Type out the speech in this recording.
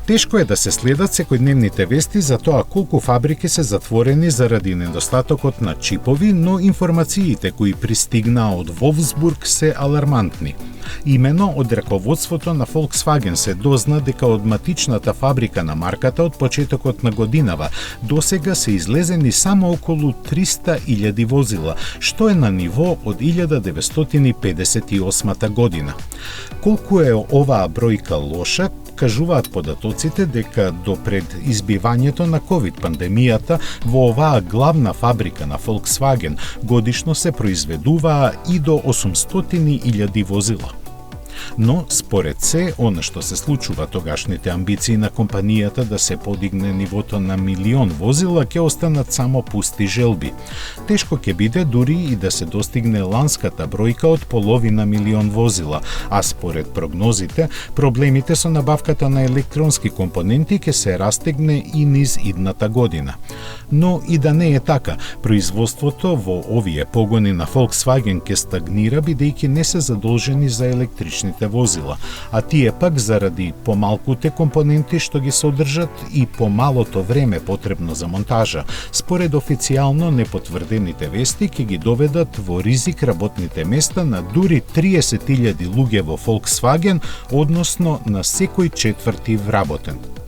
Тешко е да се следат секојдневните вести за тоа колку фабрики се затворени заради недостатокот на чипови, но информациите кои пристигнаа од Волфсбург се алармантни. Имено од раководството на Volkswagen се дозна дека од матичната фабрика на марката од почетокот на годинава досега се излезени само околу 300.000 возила, што е на ниво од 1958 година. Колку е оваа бројка лоша, кажуваат податоците дека до пред избивањето на ковид пандемијата во оваа главна фабрика на Volkswagen годишно се произведуваа и до 800.000 возила. Но, според се, она што се случува, тогашните амбиции на компанијата да се подигне нивото на 1.000.000 возила ќе останат само пусти желби. Тешко ќе биде дури и да се достигне ланската бројка од 500.000 возила, а според прогнозите, проблемите со набавката на електронски компоненти ќе се растегне и низ идната година. Но и да не е така, производството во овие погони на Volkswagen ќе стагнира бидејќи не се задолжени за електричните возила, а тие пак заради помалкуте компоненти што ги содржат и помалото време потребно за монтажа, според официјално непотврдените вести ќе ги доведат во ризик работните места на дури 30.000 луѓе во Volkswagen, односно на секој четврти вработен.